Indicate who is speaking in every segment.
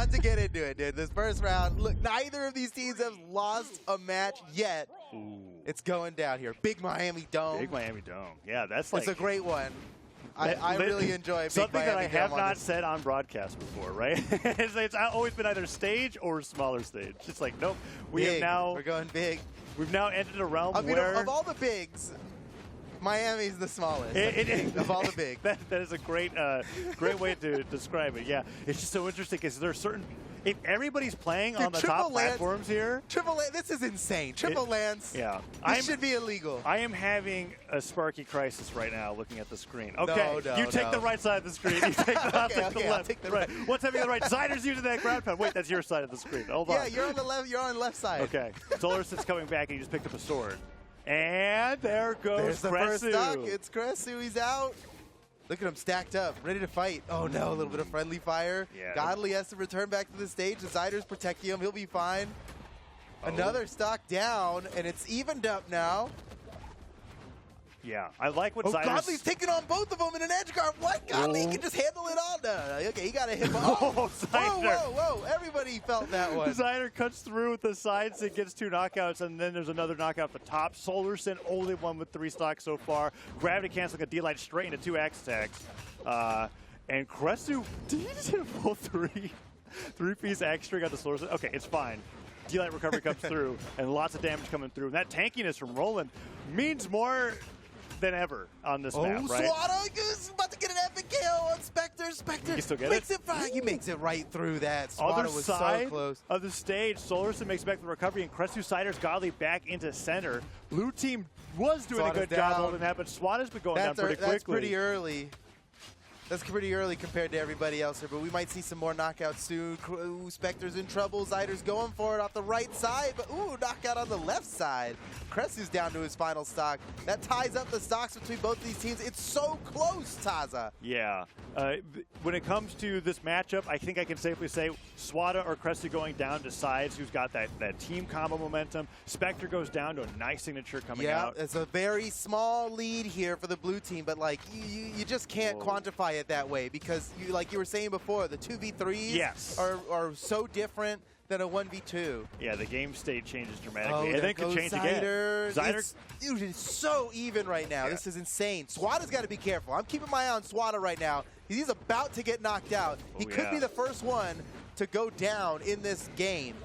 Speaker 1: about to get into it, dude. This first round, look, neither of these teams have lost a match yet.
Speaker 2: Ooh.
Speaker 1: It's going down here. Big Miami Dome.
Speaker 2: Big Miami Dome. Yeah, that's like...
Speaker 1: It's a great one. I really enjoy Big
Speaker 2: something
Speaker 1: Miami
Speaker 2: that I have
Speaker 1: Dome
Speaker 2: not said on broadcast before, right? it's always been either stage or smaller stage. It's like, nope. We're
Speaker 1: going big.
Speaker 2: We've now entered a realm
Speaker 1: I mean,
Speaker 2: where...
Speaker 1: of all the bigs, Miami's the smallest. Of all the big.
Speaker 2: That is a great way to describe it. Yeah, it's just so interesting because there's certain... If everybody's playing on the top platforms here...
Speaker 1: This is insane. Triple Lance.
Speaker 2: Yeah.
Speaker 1: This should be illegal.
Speaker 2: I am having a Sparky crisis right now looking at the screen. Okay,
Speaker 1: no,
Speaker 2: you take the right side of the screen. You take the, I'll take the left.
Speaker 1: I'll take the right.
Speaker 2: What's happening on the right? Zyder's using that ground pound. Wait, that's your side of the screen. Hold on.
Speaker 1: Yeah, you're on the left. You're on the left side.
Speaker 2: Okay. Solarson's coming back, and he just picked up a sword. And there goes
Speaker 1: There's the
Speaker 2: Kresuu.
Speaker 1: first stock. It's Kresuu. He's out. Look at him stacked up, ready to fight. Oh no, a little bit of friendly fire.
Speaker 2: Yeah.
Speaker 1: Godly has to return back to the stage. The Zyder's protecting him. He'll be fine. Another stock down, and it's evened up now.
Speaker 2: Yeah, I like what Zyder's...
Speaker 1: Godly's taking on both of them in an edge guard. What? Godly can just handle it all. No. Okay, he got to hit him. Oh,
Speaker 2: Zyder.
Speaker 1: Whoa. Everybody felt that one.
Speaker 2: Zyder cuts through with the sides and gets 2 knockouts, and then there's another knockout at the top. Solarson, only one with 3 stocks so far. Gravity canceling a D-Light straight into 2 axe attacks. And Kresuu, did he just hit a full 3-piece axe string on the Solarson? Okay, it's fine. D-Light recovery comes through, and lots of damage coming through. And that tankiness from Roland means more than ever on this map, right?
Speaker 1: Swata is about to get an epic kill on Spectre. Spectre
Speaker 2: still get
Speaker 1: makes it right. He makes it right through that. Swata
Speaker 2: Other
Speaker 1: was
Speaker 2: side
Speaker 1: so close.
Speaker 2: of the stage, Solarson makes back the recovery, and Kresuu Zyder's Godly back into center. Blue team was doing a good job holding that, but Swata's been going down pretty quickly.
Speaker 1: That's pretty early. That's pretty early compared to everybody else here, but we might see some more knockouts soon. Ooh, Spectre's in trouble. Zyder's going for it off the right side, but ooh, knockout on the left side. Kresuu's down to his final stock. That ties up the stocks between both of these teams. It's so close, Taza.
Speaker 2: Yeah. When it comes to this matchup, I think I can safely say Swata or Kresuu going down decides who's got that team combo momentum. Spectre goes down to a nice signature coming out.
Speaker 1: Yeah, it's a very small lead here for the blue team, but like you just can't quantify it that way because like you were saying before, the 2v3s are so different than a 1v2.
Speaker 2: Yeah, the game state changes dramatically. And then could change again.
Speaker 1: Zyder. Dude, it's so even right now. Yeah. This is insane. Swata's got to be careful. I'm keeping my eye on Swata right now. He's about to get knocked out. He could be the first one to go down in this game.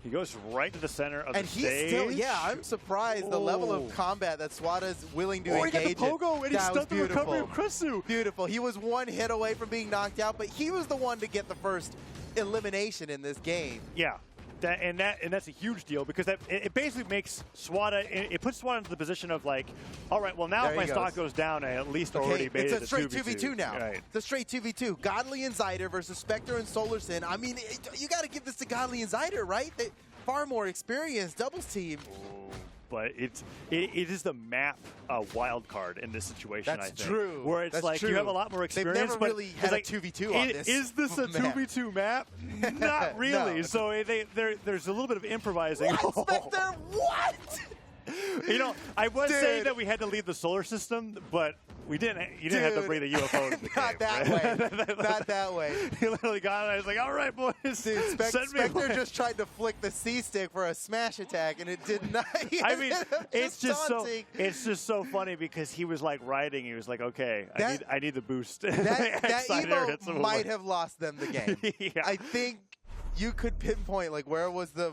Speaker 2: He goes right to the center of the stage.
Speaker 1: And he's still, yeah, I'm surprised the level of combat that Swata's willing to engage in.
Speaker 2: He got the pogo, and he stuck the recovery of Kresuu.
Speaker 1: Beautiful. He was one hit away from being knocked out, but he was the one to get the first elimination in this game.
Speaker 2: Yeah. And that's a huge deal because it basically makes Swata, it puts Swata into the position of like, all right, well now if my stock goes down, I at least already made it
Speaker 1: it's a straight 2v2 now.
Speaker 2: Right.
Speaker 1: It's a straight 2v2. Godly and Zyder versus Spectre and Solarson. I mean, you got to give this to Godly and Zyder, right? They far more experienced doubles team.
Speaker 2: But it is the map wild card in this situation, I think.
Speaker 1: That's true.
Speaker 2: Where it's like you have a lot more experience.
Speaker 1: They've never really had a 2v2 on this.
Speaker 2: Is this a 2v2 map? Not really.
Speaker 1: No.
Speaker 2: So there's a little bit of improvising.
Speaker 1: What, Spectre? What?
Speaker 2: You know, I was saying that we had to leave the solar system, but we didn't. You didn't have to bring the UFO into the
Speaker 1: Not
Speaker 2: game,
Speaker 1: that
Speaker 2: right?
Speaker 1: way. Not that way.
Speaker 2: He literally got it. I was like, all right, boys.
Speaker 1: Dude, Spectre just tried to flick the C stick for a smash attack, and it did not.
Speaker 2: I mean, it's just so funny because he was like riding. He was like, okay, I need the boost.
Speaker 1: That emo might have lost them the game.
Speaker 2: Yeah.
Speaker 1: I think you could pinpoint like where was the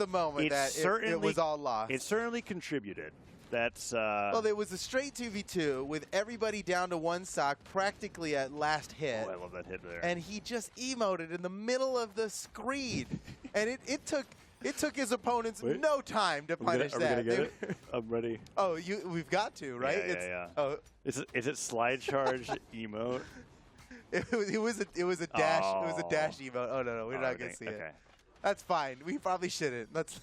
Speaker 1: moment that it was all lost.
Speaker 2: It certainly contributed. That's
Speaker 1: well, it was a straight 2v2 with everybody down to one stock practically at last hit.
Speaker 2: Oh, I love that hit there.
Speaker 1: And he just emoted in the middle of the screen. And it took his opponents no time to punish
Speaker 2: that.
Speaker 1: Are
Speaker 2: we gonna get it? I'm ready.
Speaker 1: Oh, we've got to, right?
Speaker 2: Yeah.
Speaker 1: Oh.
Speaker 2: Is it slide charge emote?
Speaker 1: It was a dash. It was a dash emote. Oh no, we're not gonna see it. That's fine. We probably shouldn't. Let's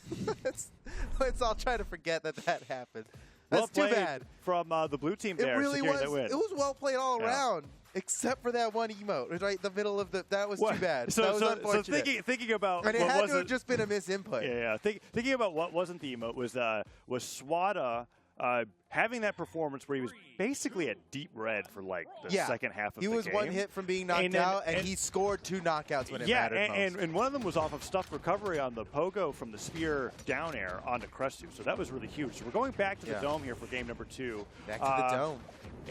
Speaker 1: all try to forget that happened. That's too bad.
Speaker 2: From the blue team there.
Speaker 1: It really was.
Speaker 2: That win.
Speaker 1: It was well played all around, except for that one emote right in the middle of the. That was too bad. That was unfortunate.
Speaker 2: So thinking about
Speaker 1: and it had to have just been a misinput.
Speaker 2: Yeah. Thinking about what wasn't the emote was Swata having that performance where he was basically a deep red for like the second half of the game.
Speaker 1: He was one hit from being knocked out, and he scored 2 knockouts when it mattered most.
Speaker 2: And one of them was off of stuff recovery on the pogo from the spear down air onto Kresuu, so that was really huge. So we're going back to the dome here for game number 2.
Speaker 1: Back to the dome.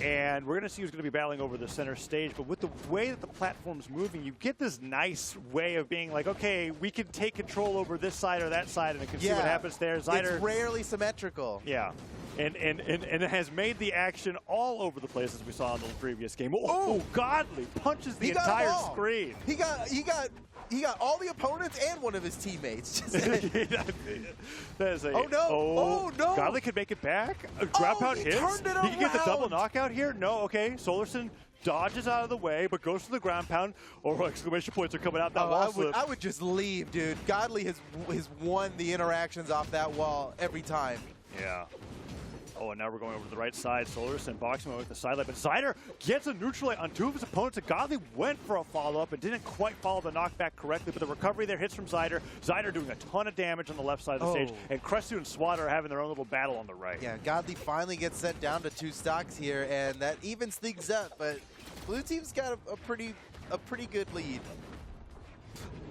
Speaker 2: And we're going to see who's going to be battling over the center stage. But with the way that the platform's moving, you get this nice way of being like, okay, we can take control over this side or that side, and it can see what happens there. Zyder,
Speaker 1: it's rarely symmetrical.
Speaker 2: Yeah. And it has made the action all over the place, as we saw in the previous game. Oh, Godly punches the entire screen.
Speaker 1: He got all the opponents and one of his teammates.
Speaker 2: Oh no! Godly could make it back. Ground pound hits. He can get the double knockout here. No, okay. Solarson dodges out of the way, but goes to the ground pound. Or exclamation points are coming out that wall slip.
Speaker 1: I would just leave, dude. Godly has won the interactions off that wall every time.
Speaker 2: Yeah. Oh, and now we're going over to the right side. Solarson boxing with the sidelight, but Zyder gets a neutral on 2 of his opponents, and Godly went for a follow-up and didn't quite follow the knockback correctly, but the recovery there hits from Zyder. Zyder doing a ton of damage on the left side of the stage, and Kresuu and Swata are having their own little battle on the right.
Speaker 1: Yeah, Godly finally gets sent down to 2 stocks here, and that evens things up, but blue team's got a pretty good lead.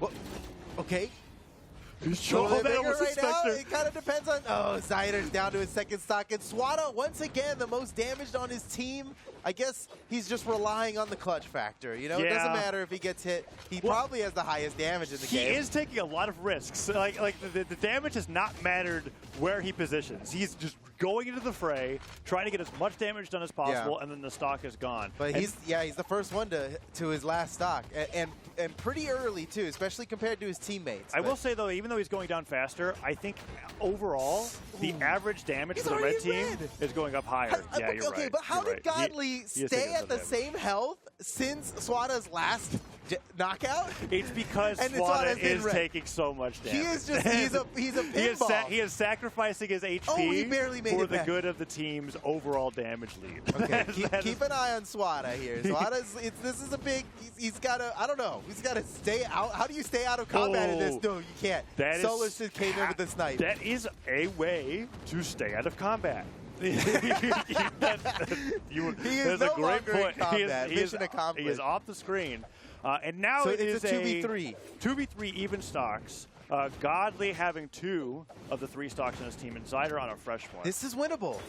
Speaker 1: Well, okay.
Speaker 2: He's showing that over
Speaker 1: right now. It kind of depends on. Oh, Zyder's down to his 2nd stock. And Swata, once again, the most damaged on his team. I guess he's just relying on the clutch factor. You know, it doesn't matter if he gets hit. He probably has the highest damage in the game.
Speaker 2: He is taking a lot of risks. Like the damage has not mattered where he positions. He's just going into the fray, trying to get as much damage done as possible, and then the stock is gone.
Speaker 1: But he's the first one to his last stock, and pretty early too, especially compared to his teammates.
Speaker 2: I will say though, even though he's going down faster, I think overall the average damage for the red team is going up higher. Yeah, you're right.
Speaker 1: Okay, but how did Godly stay at the same health since Swata's last knockout?
Speaker 2: It's because Swata is taking so much damage.
Speaker 1: He is just he's a pinball.
Speaker 2: He is sacrificing his HP
Speaker 1: he barely made
Speaker 2: for
Speaker 1: it
Speaker 2: the
Speaker 1: back.
Speaker 2: good of the team's overall damage lead.
Speaker 1: Okay, keep an eye on Swata here. Swata's this is a big. He's got to. I don't know. He's got to stay out. How do you stay out of combat in this? No, you can't. Solarson came in with the snipe.
Speaker 2: That is a way to stay out of combat. He is
Speaker 1: no longer in combat. Mission accomplished.
Speaker 2: He is off the screen. And now it is
Speaker 1: a 2v3.
Speaker 2: 2v3 even stocks. Godly having 2 of the 3 stocks on his team, and Zyder on a fresh one.
Speaker 1: This is winnable.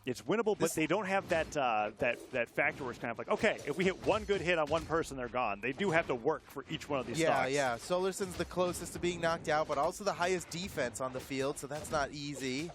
Speaker 2: It's winnable, but they don't have that that factor where it's kind of like, okay, if we hit one good hit on one person, they're gone. They do have to work for each one of these stocks.
Speaker 1: Yeah. Solarson's the closest to being knocked out, but also the highest defense on the field, so that's not easy.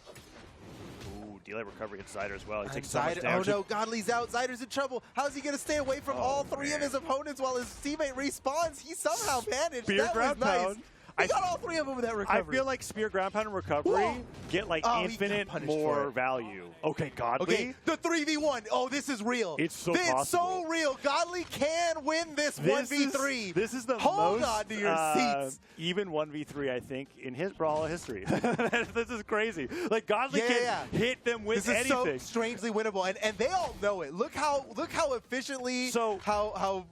Speaker 2: Delay recovery hits Zyder as well. He takes so much damage.
Speaker 1: Oh no, Godly's out. Zyder's in trouble. How's he going to stay away from all 3 of his opponents while his teammate respawns? He somehow managed. That was nice. He got all 3 of them with that recovery.
Speaker 2: I feel like spear, ground pound, and recovery get like infinite more value. Okay, Godly.
Speaker 1: Okay, the 3v1. Oh, this is real.
Speaker 2: It's so possible.
Speaker 1: It's so real. Godly can win this 1v3.
Speaker 2: This is the
Speaker 1: Hold
Speaker 2: most
Speaker 1: on to your seats.
Speaker 2: Even 1v3, I think, in his Brawlhalla history. This is crazy. Like Godly can hit them with anything.
Speaker 1: This is so strangely winnable, and they all know it. Look how efficiently how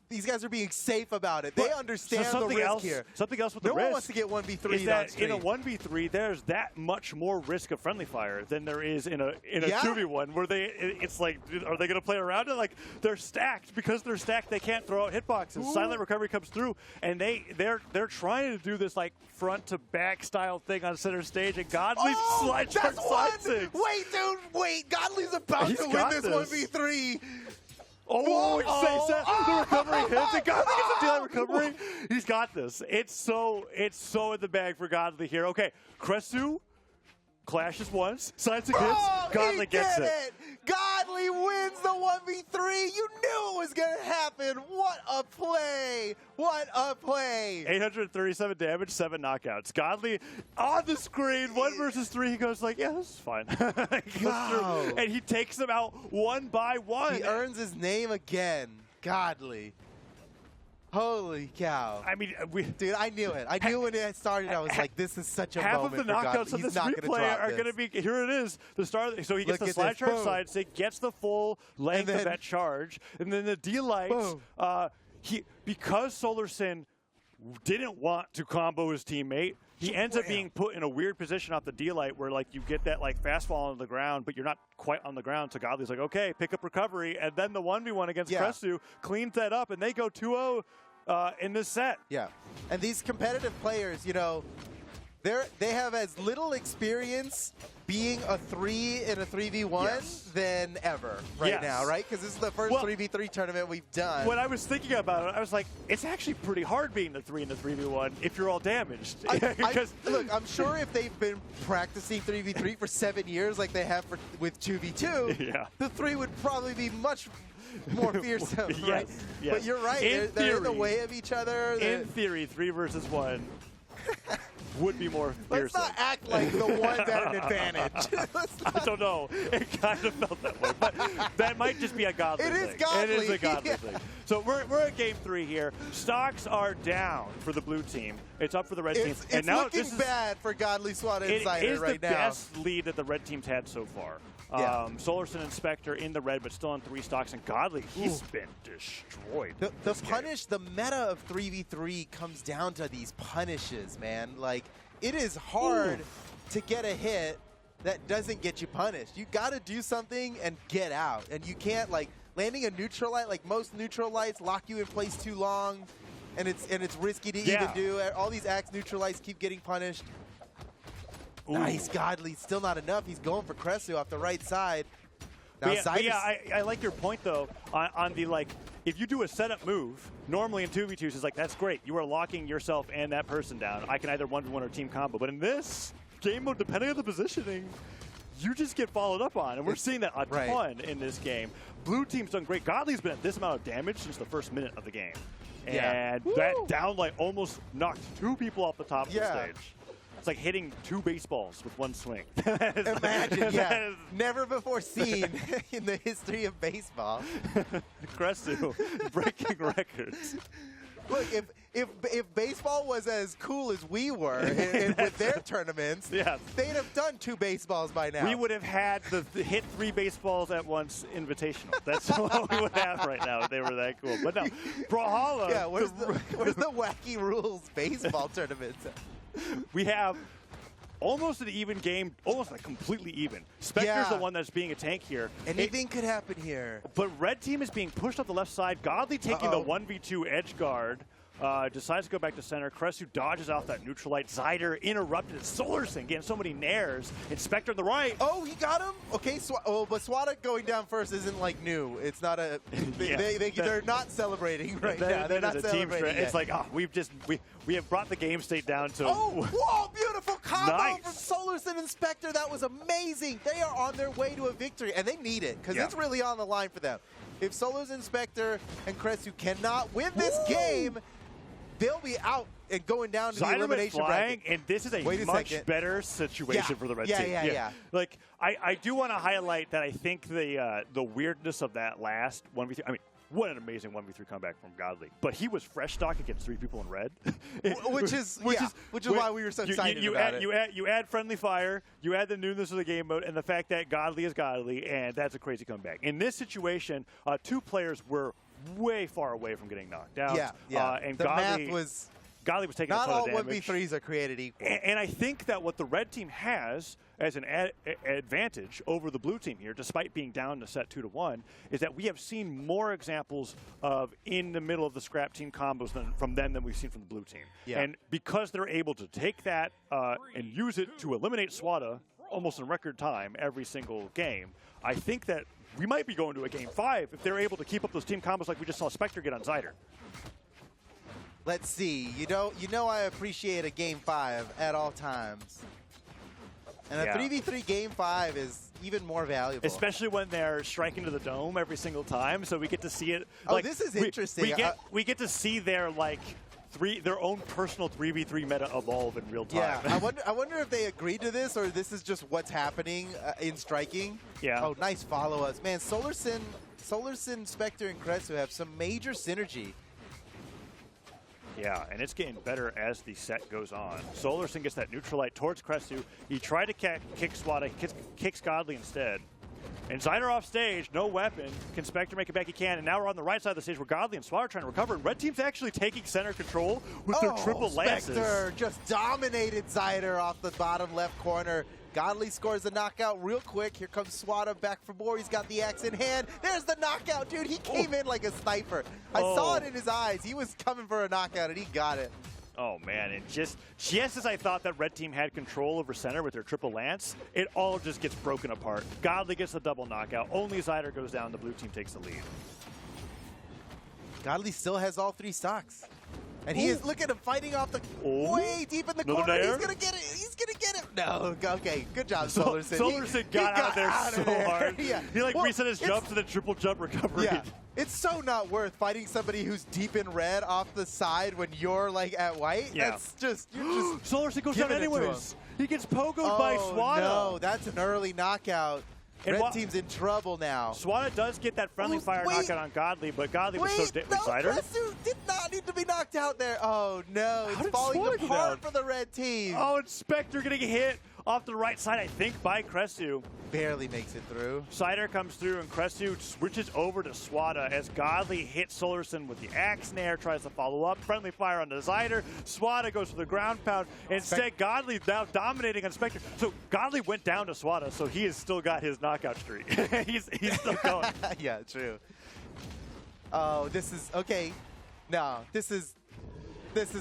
Speaker 1: these guys are being safe about it. They understand the risk here.
Speaker 2: Something else with the risk.
Speaker 1: No one wants to get 1v3
Speaker 2: is that in a 1v3, there's that much more risk of friendly fire than there is in a 2v1, where it's like, are they going to play around it? Like, they're stacked. Because they're stacked, they can't throw out hitboxes. Silent recovery comes through, and they're trying to do this like front to back style thing on center stage, and Godly's slide charge side.
Speaker 1: Wait, dude, wait. Godly's about to win this 1v3.
Speaker 2: The recovery hits. And Godly gets a delay recovery. He's got this. It's so in the bag for Godly here. Okay, Kresuu clashes once. Sides hits. Godly gets it.
Speaker 1: Godly wins the 1v3. You knew it was going to happen. What a play. What a play.
Speaker 2: 837 damage, 7 knockouts. Godly on the screen, 1 versus 3. He goes like, yeah, this is fine. And he takes them out one by one.
Speaker 1: He earns his name again. Godly. Holy cow.
Speaker 2: I mean,
Speaker 1: dude, I knew it. I knew when it started, I was like, this is such a
Speaker 2: half
Speaker 1: moment
Speaker 2: of the knockouts on this replay are going to be, here it is, the start. So he gets the slide charge side stick, gets the full length of that charge, and then the D-lights, because Solarson didn't want to combo his teammate, he ends up being put in a weird position off the D-Light where, like, you get that, like, fastball on the ground, but you're not quite on the ground. So Godly's like, okay, pick up recovery. And then the 1v1 against Kresuu cleans that up, and they go 2-0 in this set.
Speaker 1: Yeah. And these competitive players, you know, they have as little experience being a 3 in a 3v1 than ever now, right? Because this is the first 3v3 tournament we've done.
Speaker 2: When I was thinking about it, I was like, it's actually pretty hard being the 3 in the 3v1 if you're all damaged.
Speaker 1: Look, I'm sure if they've been practicing 3v3 for 7 years like they have with 2v2, the 3 would probably be much more fearsome, right?
Speaker 2: Yes.
Speaker 1: But you're right. They're in the way of each other.
Speaker 2: In theory, 3 versus 1 would be more fearsome.
Speaker 1: Let's not act like the one's at an advantage.
Speaker 2: I don't know. It kind of felt that way. But that might just be a Godly thing.
Speaker 1: It is Godly.
Speaker 2: It is a Godly thing. So we're at game 3 here. Stocks are down for the blue team. It's up for the red team.
Speaker 1: It's now looking bad for Godly, Swata, and zyder right now.
Speaker 2: It is the best lead that the red team's had so far. Solarson and Spectre in the red, but still on 3 stocks. And Godly, he's been destroyed.
Speaker 1: The meta of 3v3 comes down to these punishes, man. Like, it is hard to get a hit that doesn't get you punished. You got to do something and get out. And you can't, like, landing a neutral light, like most neutral lights lock you in place too long, and it's risky to even do. All these axe neutral lights keep getting punished. Nice, Godly. Still not enough. He's going for Kresuu off the right side. Now,
Speaker 2: I like your point, though, on the, like, if you do a setup move, normally in 2v2s, it's like, that's great. You are locking yourself and that person down. I can either 1v1 or team combo. But in this game mode, depending on the positioning, you just get followed up on. And we're seeing that a ton in this game. Blue team's done great. Godly's been at this amount of damage since the first minute of the game. And that down light almost knocked 2 people off the top of the stage. It's like hitting 2 baseballs with 1 swing.
Speaker 1: Imagine, never before seen in the history of baseball.
Speaker 2: Kresuu breaking records.
Speaker 1: Look, if baseball was as cool as we were with their tournaments, they'd have done 2 baseballs by now.
Speaker 2: We would have had the hit 3 baseballs at once invitational. That's what we would have right now if they were that cool. But no, Brawlhalla.
Speaker 1: Yeah, where's the wacky rules baseball tournaments?
Speaker 2: We have almost an even game, almost like completely even. Spectre's the one that's being a tank here.
Speaker 1: Anything could happen here.
Speaker 2: But red team is being pushed up the left side. Godly taking the 1v2 edge guard. Decides to go back to center. Kresuu dodges off that neutral light. Zyder interrupted. Solarson getting so many nairs. And Spectre on the right.
Speaker 1: Oh, he got him? Okay, but Swata going down first isn't like new. It's not a... They're not celebrating right now. They're not celebrating yet.
Speaker 2: It's like, we have brought the game state down to...
Speaker 1: Oh, whoa, beautiful combo from Solarson and Spectre. That was amazing. They are on their way to a victory, and they need it because it's really on the line for them. If Solarson, Spectre, and Kresuu cannot win this game, they'll be out and going down to the elimination bracket.
Speaker 2: And this is a much better situation for the red team. Like, I do want to highlight that I think the weirdness of that last 1v3, I mean, what an amazing 1v3 comeback from Godly. But he was fresh stock against 3 people in red.
Speaker 1: which is why we were so excited about it.
Speaker 2: You add friendly fire, you add the newness of the game mode, and the fact that Godly is Godly, and that's a crazy comeback. In this situation, 2 players were way far away from getting knocked out. And
Speaker 1: the math was...
Speaker 2: Godly was taking a ton of damage.
Speaker 1: Not all 1v3s are created equal.
Speaker 2: And I think that what the red team has as an advantage over the blue team here, despite being down to set 2-1, is that we have seen more examples of in the middle of the scrap team combos from them than we've seen from the blue team. And because they're able to take that and use it to eliminate Swata almost in record time every single game, I think that we might be going to a game 5 if they're able to keep up those team combos like we just saw Spectre get on zyder.
Speaker 1: Let's see. You know I appreciate a game 5 at all times. And a 3v3 game 5 is even more valuable.
Speaker 2: Especially when they're striking to the dome every single time, so we get to see it.
Speaker 1: Oh, this is interesting.
Speaker 2: We get to see their their own personal 3v3 meta evolve in real time.
Speaker 1: Yeah, I wonder if they agreed to this or this is just what's happening in striking.
Speaker 2: Yeah.
Speaker 1: Oh, nice follow-ups. Man, Solarson, Spectre, and Kresuu have some major synergy.
Speaker 2: Yeah, and it's getting better as the set goes on. Solarson gets that neutral light towards Kresuu. He tried to kick Swata, kicks Godly instead. And zyder off stage, no weapon. Can Spectre make it back? He can. And now we're on the right side of the stage where Godly and Swata are trying to recover. And red team's actually taking center control with their triple lances.
Speaker 1: Spectre just dominated zyder off the bottom left corner. Godly scores the knockout real quick. Here comes Swata back for more. He's got the axe in hand. There's the knockout, dude. He came in like a sniper. I saw it in his eyes. He was coming for a knockout, and he got it.
Speaker 2: Oh, man, and just as I thought that red team had control over center with their triple lance, it all just gets broken apart. Godly gets the double knockout. Only zyder goes down. The blue team takes the lead.
Speaker 1: Godly still has all 3 stocks. And he is, look at him fighting off the way deep in the corner. He's going to get it. He's going to get it. No, okay. Good job, Solarson.
Speaker 2: Solarson got out there so hard.
Speaker 1: Yeah.
Speaker 2: He reset his jumps and then triple jump recovery.
Speaker 1: Yeah. It's so not worth fighting somebody who's deep in red off the side when you're like at white.
Speaker 2: Yeah.
Speaker 1: That's just, you're just
Speaker 2: Solarson goes down anyways. He gets pogoed by Swata.
Speaker 1: No, that's an early knockout. And red team's in trouble now.
Speaker 2: Swata does get that friendly fire knockout on Godly, but Godly was so zyder.
Speaker 1: Kresuu did not need to be knocked out there. Oh no, it's falling apart for the red team.
Speaker 2: Oh, and Spectre getting hit off the right side, I think, by Kresuu.
Speaker 1: Barely makes it through.
Speaker 2: zyder comes through, and Kresuu switches over to Swata as Godly hits Solarson with the axe snare, tries to follow up. Friendly fire on the zyder. Swata goes for the ground pound. Instead, Godly now dominating on Spectre. So Godly went down to Swata, so he has still got his knockout streak. he's still going.
Speaker 1: Yeah, true. Oh, this is okay. No, this is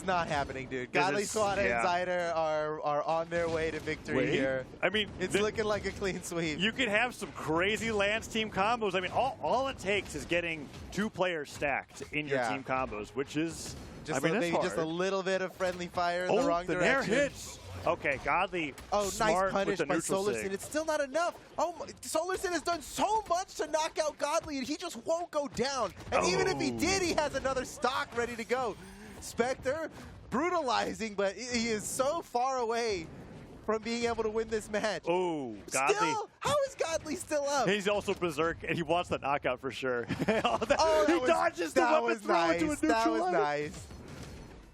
Speaker 1: not happening, dude. Godly, Swata, and zyder are on their way to victory here.
Speaker 2: I mean,
Speaker 1: it's looking like a clean sweep.
Speaker 2: You could have some crazy Lance team combos. I mean, all it takes is getting 2 players stacked in your team combos, which is,
Speaker 1: just maybe just a little bit of friendly fire in the wrong direction.
Speaker 2: Nair hits. Okay, Godly.
Speaker 1: Nice punish by Solarson. It's still not enough. Oh, Solarson has done so much to knock out Godly, and he just won't go down. And even if he did, he has another stock ready to go. Spectre brutalizing, but he is so far away from being able to win this match.
Speaker 2: Oh, Godly.
Speaker 1: Still? How is Godly still up?
Speaker 2: He's also berserk, and he wants the knockout for sure. He dodges the weapon throw into a neutral.
Speaker 1: That was nice.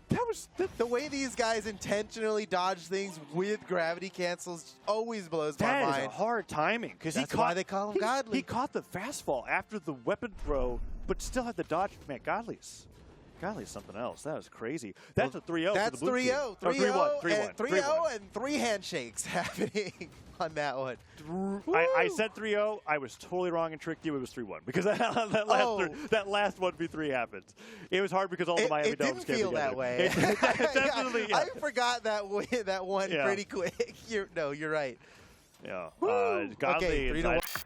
Speaker 1: That was the way these guys intentionally dodge things with gravity cancels always blows my mind.
Speaker 2: That is hard timing because
Speaker 1: that's why they call him Godly.
Speaker 2: He caught the fastball after the weapon throw, but still had the dodge. Man, Godly's something else. That was crazy. That's a 3-0.
Speaker 1: That's 3-0. 3-0 and 3 handshakes happening on that one.
Speaker 2: I said 3-0. I was totally wrong and tricked you. It was 3-1 because that last 1v3 happened. It was hard because all the Miami Domes came together.
Speaker 1: It didn't feel that way.
Speaker 2: Definitely.
Speaker 1: I forgot that one pretty quick. You're right.
Speaker 2: Yeah. Godly.
Speaker 1: Okay, 3-1.